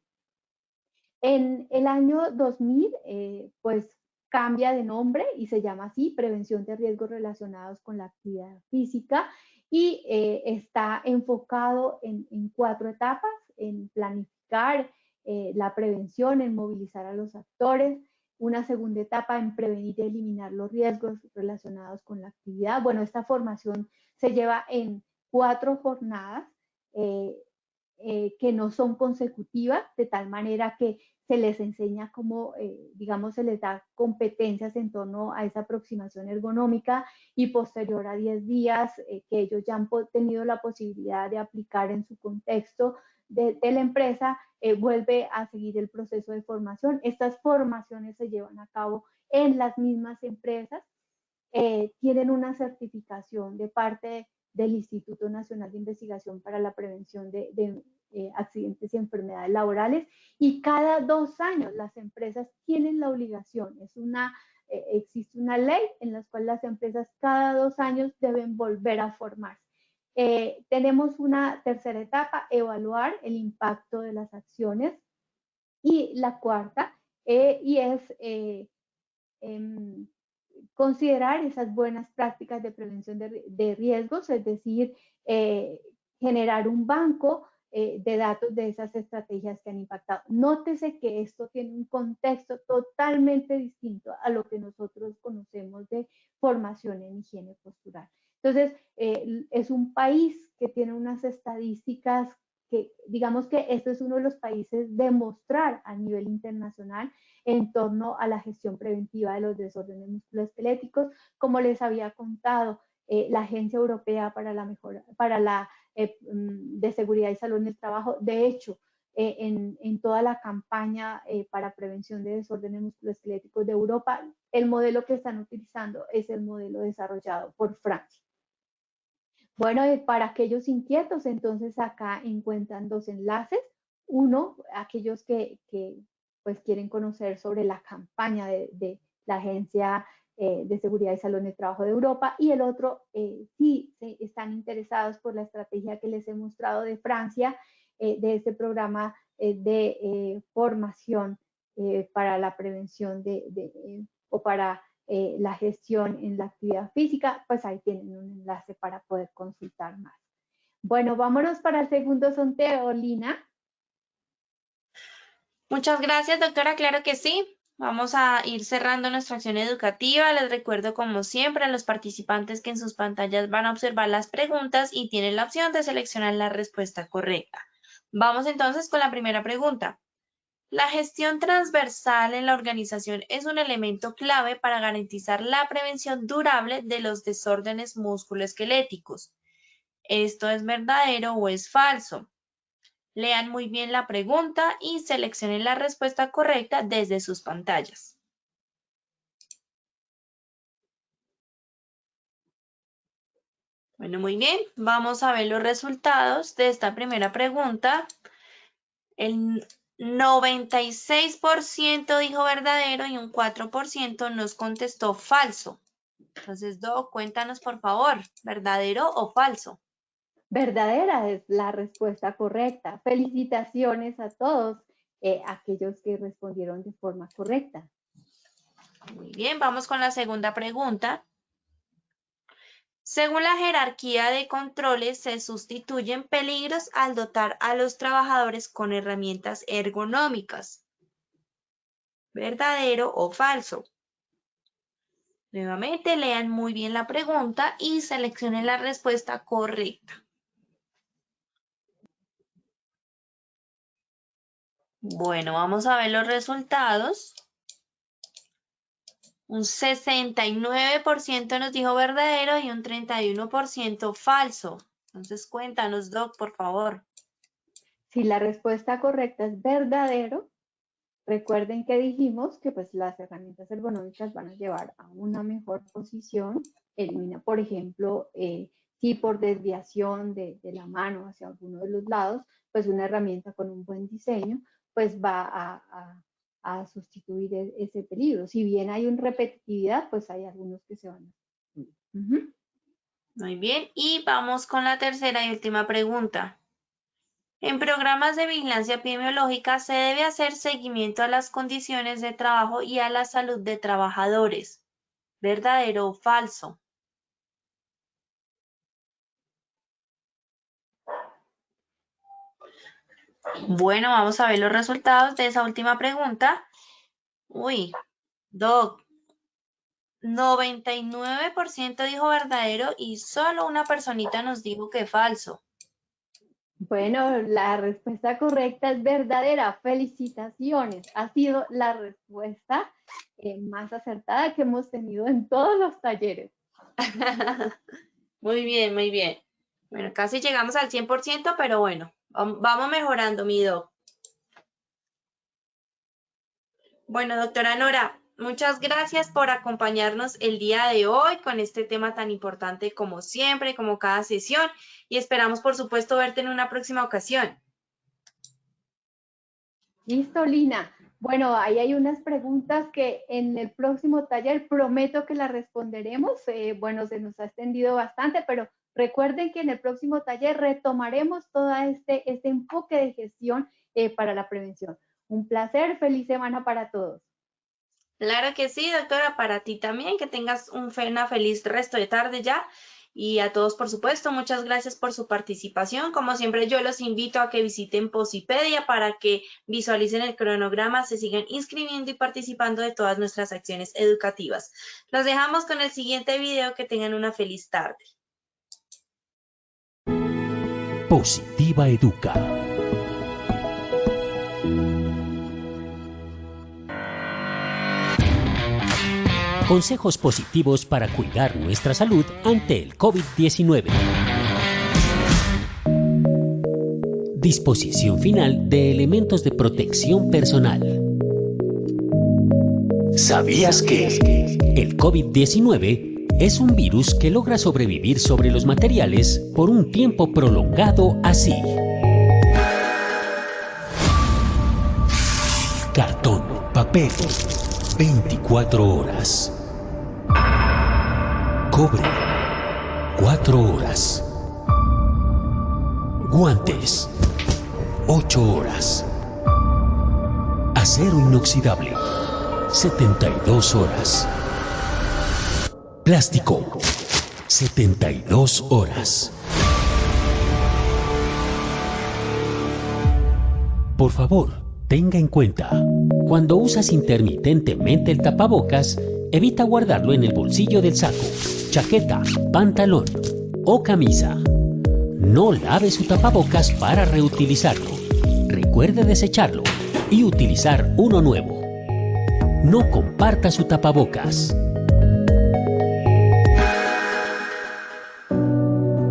En el año 2000, pues cambia de nombre y se llama así, Prevención de Riesgos Relacionados con la Actividad Física, y está enfocado en 4 etapas, en planificar la prevención, en movilizar a los actores, una segunda etapa en prevenir y eliminar los riesgos relacionados con la actividad. Bueno, esta formación se lleva en 4 jornadas que no son consecutivas, de tal manera que se les enseña cómo, digamos, se les da competencias en torno a esa aproximación ergonómica y posterior a 10 días que ellos ya han tenido la posibilidad de aplicar en su contexto de la empresa, vuelve a seguir el proceso de formación. Estas formaciones se llevan a cabo en las mismas empresas, tienen una certificación de parte del Instituto Nacional de Investigación para la Prevención de accidentes y enfermedades laborales, y cada 2 años las empresas tienen la obligación, existe una ley en la cual las empresas cada 2 años deben volver a formarse. Tenemos una tercera etapa, evaluar el impacto de las acciones, y la cuarta, y es considerar esas buenas prácticas de prevención de riesgos, es decir, generar un banco de datos de esas estrategias que han impactado. Nótese que esto tiene un contexto totalmente distinto a lo que nosotros conocemos de formación en higiene postural. Entonces, es un país que tiene unas estadísticas que, digamos que este es uno de los países de mostrar a nivel internacional en torno a la gestión preventiva de los desórdenes musculoesqueléticos. Como les había contado, la Agencia Europea para la de Seguridad y Salud en el Trabajo, de hecho, en toda la campaña para prevención de desórdenes musculoesqueléticos de Europa. El modelo que están utilizando es el modelo desarrollado por Francia. Bueno, para aquellos inquietos, entonces acá encuentran dos enlaces. Uno, aquellos que pues quieren conocer sobre la campaña de la Agencia de Seguridad y Salud en el Trabajo de Europa, y el otro, si están interesados por la estrategia que les he mostrado de Francia, de este programa de formación para la prevención o para la gestión en la actividad física, pues ahí tienen un enlace para poder consultar más. Bueno, vámonos para el segundo sondeo, Lina. Muchas gracias, doctora. Claro que sí. Vamos a ir cerrando nuestra acción educativa. Les recuerdo, como siempre, a los participantes que en sus pantallas van a observar las preguntas y tienen la opción de seleccionar la respuesta correcta. Vamos entonces con la primera pregunta. La gestión transversal en la organización es un elemento clave para garantizar la prevención durable de los desórdenes musculoesqueléticos. ¿Esto es verdadero o es falso? Lean muy bien la pregunta y seleccionen la respuesta correcta desde sus pantallas. Bueno, muy bien. Vamos a ver los resultados de esta primera pregunta. El 96% dijo verdadero y un 4% nos contestó falso. Entonces, Doc, cuéntanos por favor, ¿verdadero o falso? Verdadera es la respuesta correcta. Felicitaciones a todos aquellos que respondieron de forma correcta. Muy bien, vamos con la segunda pregunta. Según la jerarquía de controles, se sustituyen peligros al dotar a los trabajadores con herramientas ergonómicas. ¿Verdadero o falso? Nuevamente, lean muy bien la pregunta y seleccionen la respuesta correcta. Bueno, vamos a ver los resultados. Un 69% nos dijo verdadero y un 31% falso. Entonces, cuéntanos, Doc, por favor. Si la respuesta correcta es verdadero, recuerden que dijimos que pues las herramientas ergonómicas van a llevar a una mejor posición. Elimina, por ejemplo, si por desviación de la mano hacia alguno de los lados, pues una herramienta con un buen diseño, pues va a sustituir ese peligro. Si bien hay una repetitividad, pues hay algunos que se van a... Muy bien, y vamos con la tercera y última pregunta. En programas de vigilancia epidemiológica se debe hacer seguimiento a las condiciones de trabajo y a la salud de trabajadores. ¿Verdadero o falso? Bueno, vamos a ver los resultados de esa última pregunta. Uy, Doc, 99% dijo verdadero y solo una personita nos dijo que falso. Bueno, la respuesta correcta es verdadera. Felicitaciones. Ha sido la respuesta más acertada que hemos tenido en todos los talleres. Muy bien, muy bien. Bueno, casi llegamos al 100%, pero bueno, vamos mejorando, mi Doc. Bueno, doctora Nora, muchas gracias por acompañarnos el día de hoy con este tema tan importante como siempre, como cada sesión, y esperamos, por supuesto, verte en una próxima ocasión. Listo, Lina. Bueno, ahí hay unas preguntas que en el próximo taller prometo que las responderemos. Bueno, se nos ha extendido bastante, pero recuerden que en el próximo taller retomaremos todo este enfoque de gestión para la prevención. Un placer, feliz semana para todos. Claro que sí, doctora, para ti también, que tengas una feliz resto de tarde ya. Y a todos, por supuesto, muchas gracias por su participación. Como siempre, yo los invito a que visiten Posipedia para que visualicen el cronograma, se sigan inscribiendo y participando de todas nuestras acciones educativas. Los dejamos con el siguiente video. Que tengan una feliz tarde. Positiva Educa. Consejos positivos para cuidar nuestra salud ante el COVID-19. Disposición final de elementos de protección personal. ¿Sabías que el COVID-19 es un virus que logra sobrevivir sobre los materiales por un tiempo prolongado así? Cartón, papel, 24 horas. Cobre, 4 horas. Guantes, 8 horas. Acero inoxidable, 72 horas. Plástico, 72 horas. Por favor, tenga en cuenta, cuando usas intermitentemente el tapabocas, evita guardarlo en el bolsillo del saco, chaqueta, pantalón o camisa. No lave su tapabocas para reutilizarlo. Recuerde desecharlo y utilizar uno nuevo. No comparta su tapabocas.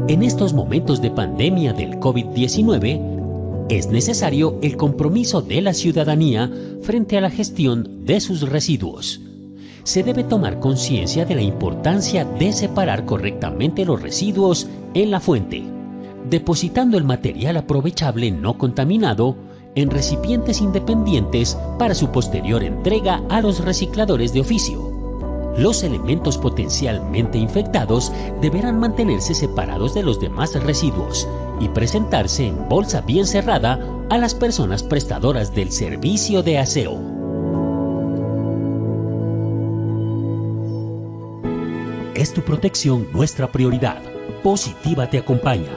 En estos momentos de pandemia del COVID-19, es necesario el compromiso de la ciudadanía frente a la gestión de sus residuos. Se debe tomar conciencia de la importancia de separar correctamente los residuos en la fuente, depositando el material aprovechable no contaminado en recipientes independientes para su posterior entrega a los recicladores de oficio. Los elementos potencialmente infectados deberán mantenerse separados de los demás residuos y presentarse en bolsa bien cerrada a las personas prestadoras del servicio de aseo. Es tu protección nuestra prioridad. Positiva te acompaña.